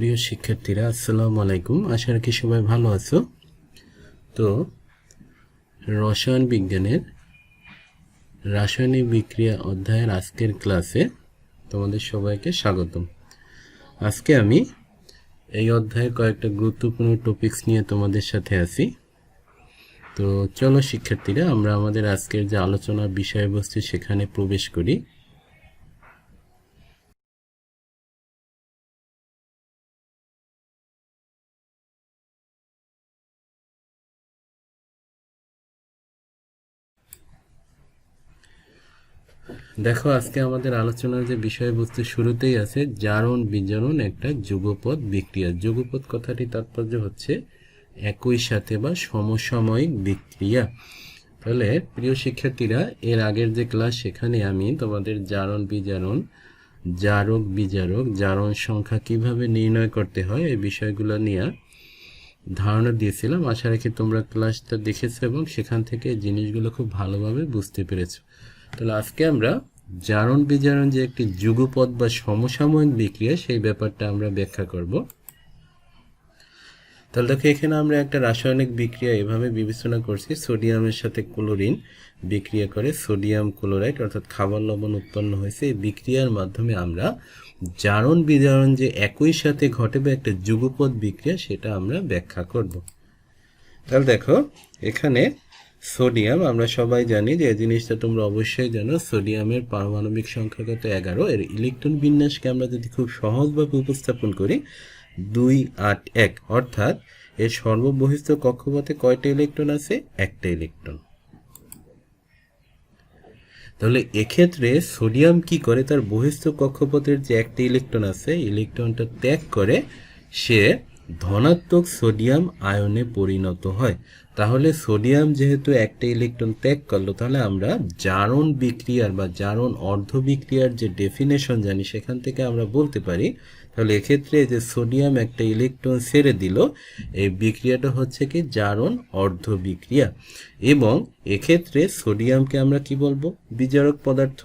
প্রিয় শিক্ষার্থীরা, আসসালামু আলাইকুম। আশা রাখি সবাই ভালো আছো। তো রসায়ন বিজ্ঞানের রাসায়নিক বিক্রিয়া অধ্যায়ের আজকের ক্লাসে তোমাদের সবাইকে স্বাগতম। আজকে আমি এই অধ্যায়ের কয়েকটা গুরুত্বপূর্ণ টপিকস নিয়ে তোমাদের সাথে আছি। তো চলো শিক্ষার্থীরা, আমরা আমাদের আজকের যে আলোচনার বিষয়বস্তু সেখানে প্রবেশ করি। দেখো, আজকে আমাদের আলোচনার যে বিষয়বস্তু শুরুতেই আছে জারণ বিজারণ একটা যুগপৎ বিক্রিয়া। যুগপৎ কথাটি তাৎপর্য হচ্ছে একই সাথে বা সমসাময়িক বিক্রিয়া। তাহলে প্রিয় শিক্ষার্থীরা, এর আগের যে ক্লাস সেখানে আমি তোমাদের জারণ বিজারণ, জারক বিজারক, জারণ সংখ্যা কিভাবে নির্ণয় করতে হয় এই বিষয়গুলো নিয়ে ধারণা দিয়েছিলাম। আশা রাখি তোমরা ক্লাসটা দেখেছো এবং সেখান থেকে এই জিনিসগুলো খুব ভালোভাবে বুঝতে পেরেছো। তাহলে আজকে আমরা জারণ বিজারণ যে একটি যুগপৎ বা সমসাময়িক বিক্রিয়া সেই ব্যাপারটা আমরা ব্যাখ্যা করব। তাহলে দেখো, এখানে আমরা একটা রাসায়নিক বিক্রিয়া এভাবে বিবেচনা করছি। সোডিয়ামের সাথে ক্লোরিন বিক্রিয়া করে সোডিয়াম ক্লোরাইড অর্থাৎ খাবার লবণ উৎপন্ন হয়েছে। এই বিক্রিয়ার মাধ্যমে আমরা জারণ বিজারণ যে একই সাথে ঘটে বা একটা যুগপৎ বিক্রিয়া সেটা আমরা ব্যাখ্যা করব। তাহলে দেখো, এখানে সোডিয়াম, আমরা সবাই জানি যে এই জিনিসটা তোমরা অবশ্যই জানো, সোডিয়ামের পারমাণবিক সংখ্যা কত 11। এর ইলেকট্রন বিন্যাসকে আমরা যদি খুব সহজভাবে উপস্থাপন করি 2, 8, 1, অর্থাৎ এর সর্ববহিস্থ কক্ষপথে কয়টা ইলেকট্রন আছে? একটা ইলেকট্রন। তাহলে এক্ষেত্রে সোডিয়াম কি করে, তার বহিস্থ কক্ষপথের যে একটা ইলেকট্রন আছে ইলেকট্রনটা ত্যাগ করে সে ধনাত্মক সোডিয়াম আয়নে পরিণত হয়। তাহলে সোডিয়াম যেহেতু একটা ইলেকট্রন ত্যাগ করলো, তাহলে আমরা জারণ বিক্রিয়ার বা জারণ অর্ধ বিক্রিয়ার যে ডেফিনেশন জানি সেখান থেকে আমরা বলতে পারি, তাহলে এক্ষেত্রে যে সোডিয়াম একটা ইলেকট্রন ছেড়ে দিল, এই বিক্রিয়াটা হচ্ছে কি জারণ অর্ধ বিক্রিয়া। এবং এক্ষেত্রে সোডিয়ামকে আমরা কি বলবো? বিজারক পদার্থ।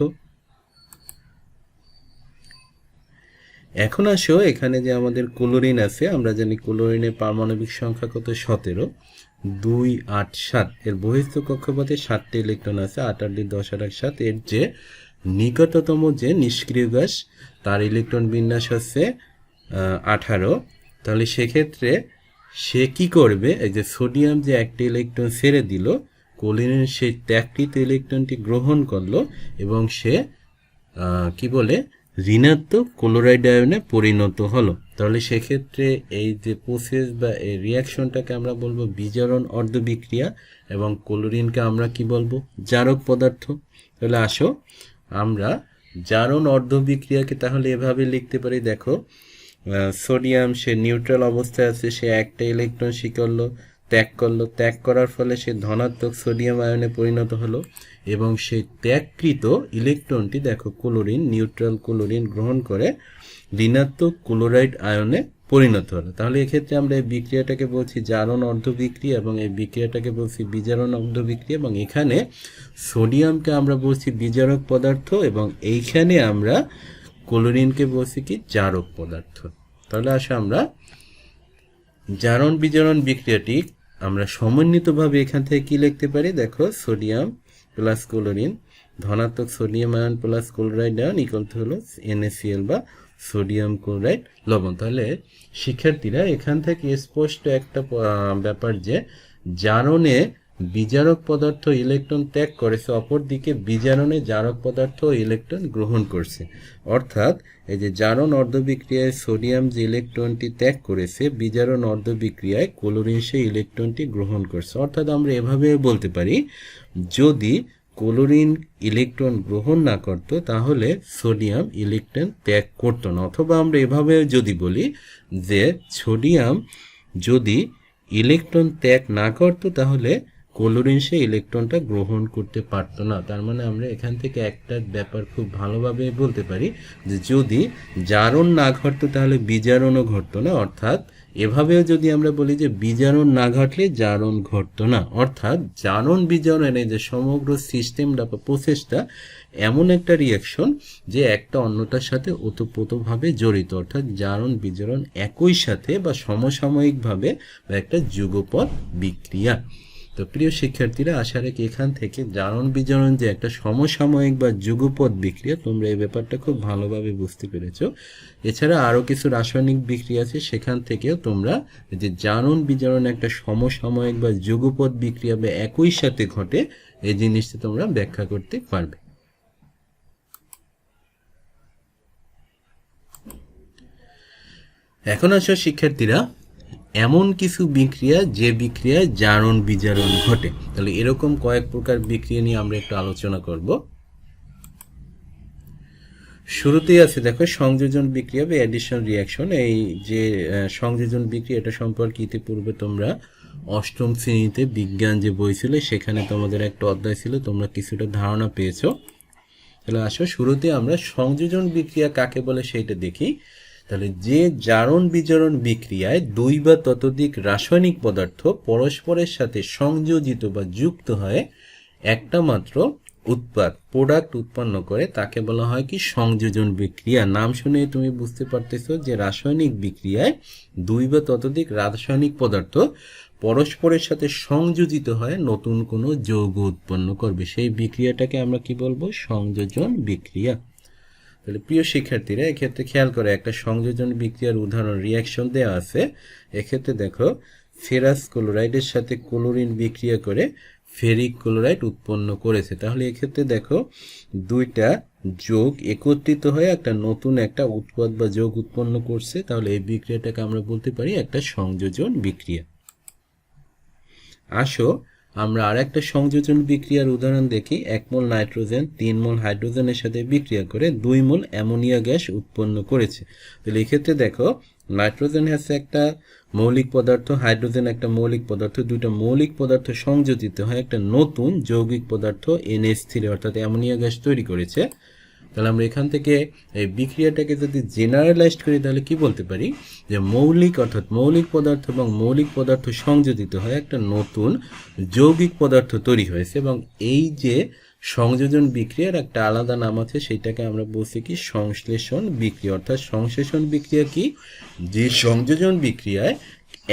এখন আসো, এখানে যে আমাদের ক্লোরিন আছে, আমরা জানি ক্লোরিনের পারমাণবিক সংখ্যা কত? 17। 2, 8, 7, এর বহিস্থ কক্ষপথে 7টি ইলেকট্রন আছে। 8 8 2 10 8 7। এর যে নিকটতম যে নিষ্ক্রিয় গ্যাস তার ইলেকট্রন বিন্যাস হচ্ছে 18। তাহলে সেক্ষেত্রে সে কি করবে? এই যে সোডিয়াম যে একটি ইলেকট্রন ছেড়ে দিল, ক্লোরিনের সেই ত্যাগকৃত ইলেকট্রনটি গ্রহণ করলো এবং সে কি বলে ঋণাত্মক ক্লোরাইড আয়নে পরিণত হলো। তাহলে সেক্ষেত্রে এই যে প্রসেস বা এই রিয়াকশনটাকে আমরা বলবো বিজারণ অর্ধ বিক্রিয়া এবং ক্লোরিনকে আমরা কি বলবো? জারক পদার্থ। তাহলে আসো, আমরা জারণ অর্ধ বিক্রিয়াকে তাহলে এভাবে লিখতে পারি। দেখো, সোডিয়াম সে নিউট্রাল অবস্থায় আছে, সে একটা ইলেকট্রন স্বীকারলো, ত্যাগ করলো, ত্যাগ করার ফলে সে ধনাত্মক সোডিয়াম আয়নে পরিণত হলো এবং সেই ত্যাগকৃত ইলেকট্রনটি দেখো ক্লোরিন, নিউট্রাল ক্লোরিন গ্রহণ করে ঋণাত্মক ক্লোরাইড আয়নে পরিণত হলো। তাহলে এক্ষেত্রে আমরা এই বিক্রিয়াটাকে বলছি জারণ অর্ধ বিক্রিয়া এবং এই বিক্রিয়াটাকে বলছি বিজারণ অর্ধ বিক্রিয়া। এবং এখানে সোডিয়ামকে আমরা বলছি বিজারক পদার্থ এবং এইখানে আমরা ক্লোরিনকে বলছি কি? জারক পদার্থ। তাহলে আসো, আমরা জারণ বিজারণ বিক্রিয়াটি আমরা সমন্বিতভাবে এখান থেকে কি লিখতে পারি? দেখো, সোডিয়াম প্লাস ক্লোরিন, ধনাত্মক sodium ion plus chloride ion equal to হলো NaCl বা সোডিয়াম ক্লোরাইড লবণ। তাহলে শিক্ষার্থীরা, এখান থেকে স্পষ্ট একটা ব্যাপার যে জারণে বিজারক পদার্থ ইলেকট্রন ত্যাগ করেছে, অপরদিকে বিজারণে জারক পদার্থ ইলেকট্রন গ্রহণ করছে। অর্থাৎ এই যে জারণ অর্ধ বিক্রিয়ায় সোডিয়াম যে ইলেকট্রনটি ত্যাগ করেছে, বিজারণ অর্ধ বিক্রিয়ায় ক্লোরিন সেই ইলেকট্রনটি গ্রহণ করছে। অর্থাৎ আমরা এভাবে বলতে পারি, যদি ক্লোরিন ইলেকট্রন গ্রহণ না করত তাহলে সোডিয়াম ইলেকট্রন ত্যাগ করতো না। অথবা আমরা এভাবে যদি বলি যে সোডিয়াম যদি ইলেকট্রন ত্যাগ না করতো তাহলে ক্লোরিন সে ইলেকট্রনটা গ্রহণ করতে পারতো না। তার মানে আমরা এখান থেকে একটা ব্যাপার খুব ভালোভাবে বলতে পারি যে যদি জারণ না ঘটতো তাহলে বিজারণও ঘটতো না। অর্থাৎ এভাবেও যদি আমরা বলি যে বিজারণ না ঘটলে জারণ ঘটতো না, অর্থাৎ জারণ বিজারণের যে সমগ্র সিস্টেমটা বা প্রসেসটা এমন একটা রিয়াকশন যে একটা অন্যটার সাথে ওতপ্রোতভাবে জড়িত, অর্থাৎ জারণ বিজারণ একই সাথে বা সমসাময়িকভাবে বা একটা যুগপৎ বিক্রিয়া। তো প্রিয় শিক্ষার্থীরা, আশা রাখি এখান থেকে জারণ বিজারণ যে একটা সমসাময়িক বা যুগপৎ বিক্রিয়া, তোমরা এই ব্যাপারটা খুব ভালোভাবে বুঝতে পেরেছো। এছাড়া আরও কিছু রাসায়নিক বিক্রিয়া আছে, সেখান থেকেও তোমরা যে জারণ বিজারণ একটা সমসাময়িক বা যুগপৎ বিক্রিয়া বা একই সাথে ঘটে এই জিনিসটা তোমরা ব্যাখ্যা করতে পারবে। এখন আসো শিক্ষার্থীরা, এমন কিছু বিক্রিয়া যে বিক্রিয়ায় জারণ বিজারণ ঘটে। তাহলে এরকম কয়েক প্রকার বিক্রিয়া নিয়ে আমরা একটু আলোচনা করব। শুরুতেই আছে দেখো সংযোজন বিক্রিয়া বা অ্যাডিশন রিয়াকশন। এই যে সংযোজন বিক্রিয়া, এটা সম্পর্কে ইতিপূর্বে তোমরা অষ্টম শ্রেণীতে বিজ্ঞান যে বই ছিল সেখানে তোমাদের একটা অধ্যায় ছিল, তোমরা কিছুটা ধারণা পেয়েছো। তাহলে আসো শুরুতে আমরা সংযোজন বিক্রিয়া কাকে বলে সেইটা দেখি। তাহলে যে জারণ বিজারণ বিক্রিয়ায় দুই বা ততোধিক রাসায়নিক পদার্থ পরস্পরের সাথে সংযোজিত বা যুক্ত হয়ে একটা মাত্র প্রোডাক্ট উৎপন্ন করে তাকে বলা হয় কি সংযোজন বিক্রিয়া। নাম শুনে তুমি বুঝতে পারতেছো যে রাসায়নিক বিক্রিয়ায় দুই বা ততোধিক রাসায়নিক পদার্থ পরস্পরের সাথে সংযোজিত হয়ে নতুন কোনো যৌগ উৎপন্ন করবে, সেই বিক্রিয়াটাকে আমরা কি বলবো? সংযোজন বিক্রিয়া। তাহলে প্রিয় শিক্ষার্থীরা, এক্ষেত্রে খেয়াল করে একটা সংযোজন বিক্রিয়ার উদাহরণ রিয়াকশন দেওয়া আছে। এক্ষেত্রে দেখো ফেরাস ক্লোরাইডের সাথে ক্লোরিন বিক্রিয়া করে ফেরিক ক্লোরাইড উৎপন্ন করেছে। তাহলে এক্ষেত্রে দেখো দুইটা যোগ একত্রিত হয়ে একটা নতুন একটা উৎপাদ বা যোগ উৎপন্ন করছে। তাহলে এই বিক্রিয়াটাকে আমরা বলতে পারি একটা সংযোজন বিক্রিয়া। আসো আমরা আর একটা সংযোজন বিক্রিয়ার উদাহরণ দেখি। 1 মোল নাইট্রোজেন 3 মোল হাইড্রোজেনের সাথে বিক্রিয়া করে 2 মোল অ্যামোনিয়া গ্যাস উৎপন্ন করেছে। তাহলে এক্ষেত্রে দেখো নাইট্রোজেন হচ্ছে একটা মৌলিক পদার্থ, হাইড্রোজেন একটা মৌলিক পদার্থ, দুটো মৌলিক পদার্থ সংযোজিত হয় একটা নতুন যৌগিক পদার্থ NH3 অর্থাৎ অ্যামোনিয়া গ্যাস তৈরি করেছে। তাহলে আমরা এখান থেকে এই বিক্রিয়াটাকে যদি জেনারেলাইজড করি তাহলে কি বলতে পারি? যে মৌলিক অর্থাৎ মৌলিক পদার্থ এবং মৌলিক পদার্থ সংযোজিত হয়ে একটা নতুন যৌগিক পদার্থ তৈরি হয়েছে, এবং এই যে সংযোজন বিক্রিয়ার একটা আলাদা নাম আছে, সেটাকে আমরা বলছি কি সংশ্লেষণ বিক্রিয়া। অর্থাৎ সংশ্লেষণ বিক্রিয়া কি? যে সংযোজন বিক্রিয়ায়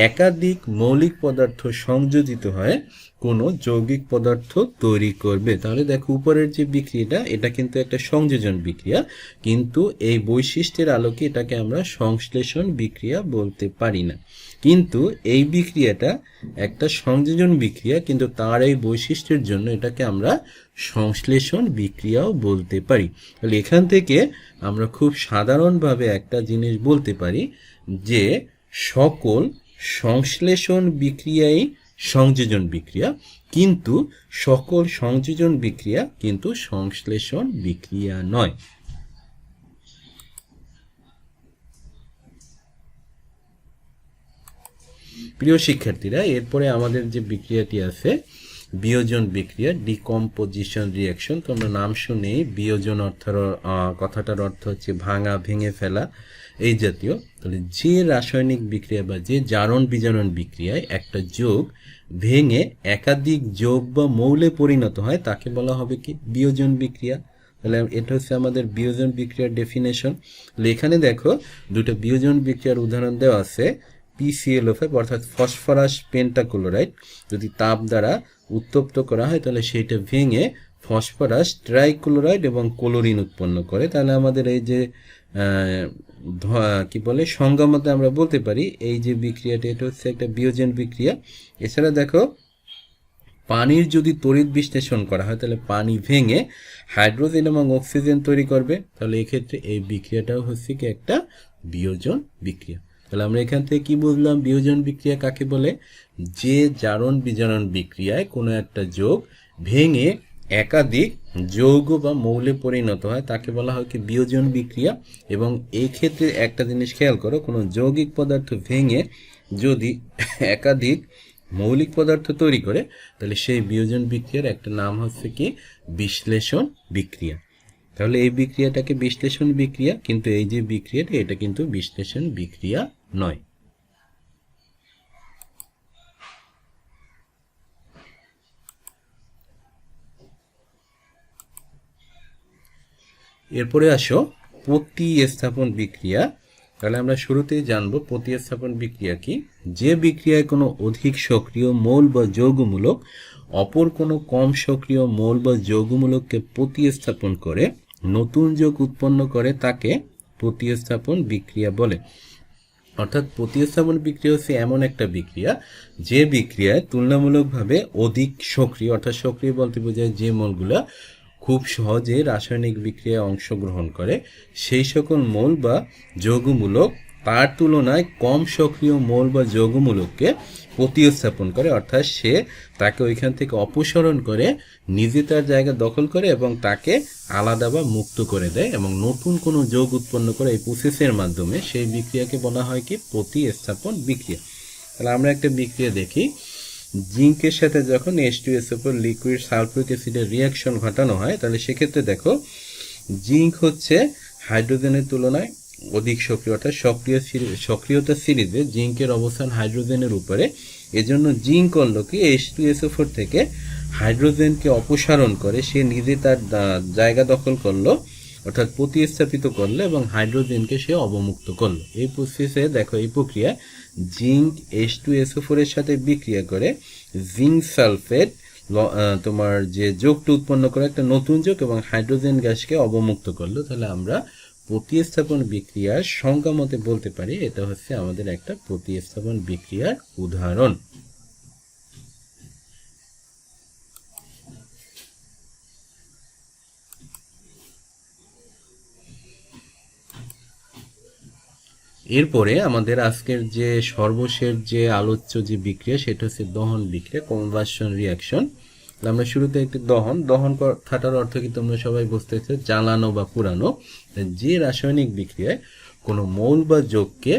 একাধিক মৌলিক পদার্থ সংযোজিত হয় কোনো যৌগিক পদার্থ তৈরি করবে। তাহলে দেখো উপরের যে বিক্রিয়াটা, এটা কিন্তু একটা সংযোজন বিক্রিয়া, কিন্তু এই বৈশিষ্ট্যের আলোকে এটাকে আমরা সংশ্লেষণ বিক্রিয়া বলতে পারি না। কিন্তু এই বিক্রিয়াটা একটা সংযোজন বিক্রিয়া, কিন্তু তার এই বৈশিষ্ট্যের জন্য এটাকে আমরা সংশ্লেষণ বিক্রিয়াও বলতে পারি। তাহলে এখান থেকে আমরা খুব সাধারণভাবে একটা জিনিস বলতে পারি যে সকল সংশ্লেষণ বিক্রিয়াই সংযোজন বিক্রিয়া, কিন্তু সকল সংযোজন বিক্রিয়া কিন্তু সংশ্লেষণ বিক্রিয়া নয়। প্রিয় শিক্ষার্থীরা, এরপরে আমাদের যে বিক্রিয়াটি আছে বিয়োজন বিক্রিয়া, ডিকম্পোজিশন রিয়াকশন। তোমরা নাম শুনে বিয়োজন কথাটার অর্থ হচ্ছে ভাঙা, ভেঙে ফেলা, এই জাতীয়। তাহলে যে রাসায়নিক বিক্রিয়া বা যে জারণ বিজারণ বিক্রিয়ায় একটা যোগ ভেঙে একাধিক যোগ বা মৌলে পরিণত হয় তাকে বলা হবে কি? বিয়োজন বিক্রিয়া। তাহলে এটা হচ্ছে আমাদের বিয়োজন বিক্রিয়ার ডেফিনেশন। এখানে দেখো দুটো বিয়োজন বিক্রিয়ার উদাহরণ দেওয়া আছে। PClO5 অর্থাৎ ফসফরাস পেন্টাক্লোরাইড যদি তাপ দ্বারা উত্তপ্ত করা হয় তাহলে সেইটা ভেঙে ফসফরাস ট্রাইক্লোরাইড এবং ক্লোরিন উৎপন্ন করে। তাহলে আমাদের এই যে কি বলে সংজ্ঞা মতে আমরা বলতে পারি এই যে বিক্রিয়াটা এটা হচ্ছে একটা বিয়োজন বিক্রিয়া। এছাড়া দেখো পানির যদি তড়িৎ বিশ্লেষণ করা হয় তাহলে পানি ভেঙে হাইড্রোজেন এবং অক্সিজেন তৈরি করবে। তাহলে এক্ষেত্রে এই বিক্রিয়াটাও হচ্ছে কি একটা বিয়োজন বিক্রিয়া। তাহলে আমরা এখান থেকে কি বুঝলাম? বিয়োজন বিক্রিয়া কাকে বলে? যে জারণ বিজারণ বিক্রিয়ায় কোনো একটা যোগ ভেঙে একাধিক যৌগ বা মৌলে পরিণত হয় তাকে বলা হয় কি বিয়োজন বিক্রিয়া। এবং এই ক্ষেত্রে একটা জিনিস খেয়াল করো, কোনো যৌগিক পদার্থ ভেঙে যদি একাধিক মৌলিক পদার্থ তৈরি করে তাহলে সেই বিয়োজন বিক্রিয়ার একটা নাম হচ্ছে কি বিশ্লেষণ বিক্রিয়া। তাহলে এই বিক্রিয়াটাকে বিশ্লেষণ বিক্রিয়া, কিন্তু এই যে বিক্রিয়াটা এটা কিন্তু বিশ্লেষণ বিক্রিয়া নয়। এরপরে আসো প্রতিস্থাপন বিক্রিয়া। তাহলে আমরা শুরুতেই জানবো প্রতিস্থাপন বিক্রিয়া কি। যে বিক্রিয়ায় কোনো অধিক সক্রিয় মৌল বা যৌগমূলক অপর কোনো কম সক্রিয় মৌল বা যৌগমূলককে প্রতিস্থাপন করে নতুন যৌগ উৎপন্ন করে তাকে প্রতিস্থাপন বিক্রিয়া বলে। অর্থাৎ প্রতিস্থাপন বিক্রিয়া হচ্ছে এমন একটা বিক্রিয়া যে বিক্রিয়ায় তুলনামূলকভাবে অধিক সক্রিয়, অর্থাৎ সক্রিয় বলতে বোঝায় যে মৌলগুলো খুব সহজে রাসায়নিক বিক্রিয়ায় অংশগ্রহণ করে সেই সকল মৌল বা যৌগমূলক তার তুলনায় কম সক্রিয় মৌল বা যৌগমূলককে প্রতিস্থাপন করে, অর্থাৎ সে তাকে ওইখান থেকে অপসারণ করে নিজে তার জায়গা দখল করে এবং তাকে আলাদা বা মুক্ত করে দেয় এবং নতুন কোনো যৌগ উৎপন্ন করে এই প্রসেসের মাধ্যমে সেই বিক্রিয়াকে বলা হয় কি প্রতিস্থাপন বিক্রিয়া। তাহলে আমরা একটা বিক্রিয়া দেখি। জিঙ্কের সাথে যখন H2SO4 লিকুইড সালফিউরিক অ্যাসিডের রিয়াকশন ঘটানো হয় তাহলে সেক্ষেত্রে দেখো জিঙ্ক হচ্ছে হাইড্রোজেনের তুলনায় অধিক সক্রিয়, অর্থাৎ সক্রিয়তা সিরিজে জিঙ্কের অবস্থান হাইড্রোজেনের উপরে। এজন্য জিঙ্ক করলো কি H2SO4 থেকে হাইড্রোজেনকে অপসারণ করে সে নিজে তার জায়গা দখল করলো, অর্থাৎ প্রতিস্থাপিত করলো এবং হাইড্রোজেনকে সে অবমুক্ত করলো। এই প্রসেসে দেখো এই প্রক্রিয়া জিঙ্ক H2SO4 এর সাথে বিক্রিয়া করে জিঙ্ক সালফেট তোমার যে যৌগটা উৎপন্ন করে একটা নতুন যৌগ এবং হাইড্রোজেন গ্যাসকে অবমুক্ত করলো। তাহলে আমরা প্রতিস্থাপন বিক্রিয়ার সংজ্ঞা মতে বলতে পারি এটা হচ্ছে আমাদের একটা প্রতিস্থাপন বিক্রিয়ার উদাহরণ। এরপরে আমাদের আজকের যে সর্বশেষ যে আলোচ্য যে বিক্রিয়া সেটা হচ্ছে দহন বিক্রিয়া, কম্বাসন রিয়াকশন। আমরা শুরুতে একটি দহন কথাটার অর্থ কি তোমরা সবাই বুঝতেছো, জ্বালানো বা পুরানো। যে রাসায়নিক বিক্রিয়ায় কোনো মৌল বা যৌগকে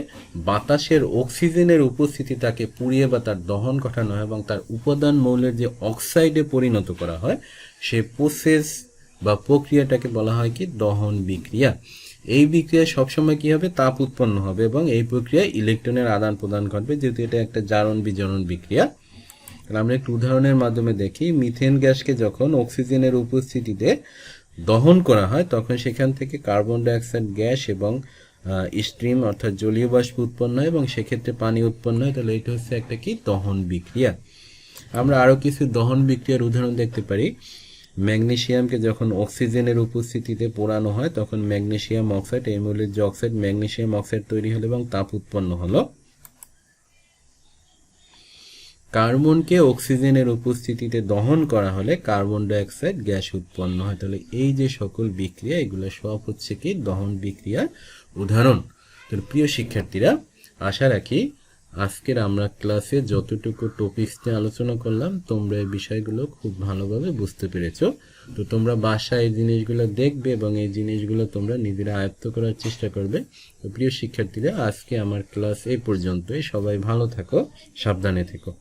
বাতাসের অক্সিজেনের উপস্থিতি তাকে পুড়িয়ে বা তার দহন ঘটানো হয় এবং তার উপাদান মৌলের যে অক্সাইডে পরিণত করা হয় সেই প্রসেস বা প্রক্রিয়াটাকে বলা হয় কি দহন বিক্রিয়া। এই বিক্রিয়া সবসময় কি হবে, তাপ উৎপন্ন হবে এবং এই প্রক্রিয়ায় ইলেকট্রনের আদান প্রদান ঘটবে, যেহেতু এটা একটা জারণ বিজারণ বিক্রিয়া। আমরা একটু উদাহরণের মাধ্যমে দেখি। মিথেন গ্যাসকে যখন অক্সিজেনের উপস্থিতিতে দহন করা হয় তখন সেখান থেকে কার্বন ডাইঅক্সাইড গ্যাস এবং স্টিম অর্থাৎ জলীয় বাষ্প উৎপন্ন হয় এবং সেক্ষেত্রে পানি উৎপন্ন হয়। তাহলে এটা হচ্ছে একটা কি দহন বিক্রিয়া। আমরা আরো কিছু দহন বিক্রিয়ার উদাহরণ দেখতে পারি। ম্যাগনেসিয়ামকে যখন অক্সিজেনের উপস্থিতিতে পোড়ানো হয় তখন ম্যাগনেসিয়াম অক্সাইড, এই মৌলের যে অক্সাইড ম্যাগনেসিয়াম অক্সাইড তৈরি হলো এবং তাপ উৎপন্ন হলো। কার্বনকে অক্সিজেনের উপস্থিতিতে দহন করা হলে কার্বন ডাইঅক্সাইড গ্যাস উৎপন্ন হয়। তাহলে এই যে সকল বিক্রিয়া এগুলো সব হচ্ছে কি দহন বিক্রিয়ার উদাহরণ। তো প্রিয় শিক্ষার্থীরা, আশা রাখি আজকের আমরা ক্লাসে যতটুকু টপিকস নিয়ে আলোচনা করলাম তোমরা এই বিষয়গুলো খুব ভালোভাবে বুঝতে পেরেছো। তো তোমরা বাসায় এই জিনিসগুলো দেখবে এবং এই জিনিসগুলো তোমরা নিজেরা আয়ত্ত করার চেষ্টা করবে। তো প্রিয় শিক্ষার্থীরা, আজকে আমার ক্লাস এই পর্যন্তই। সবাই ভালো থাকো, সাবধানে থেকো।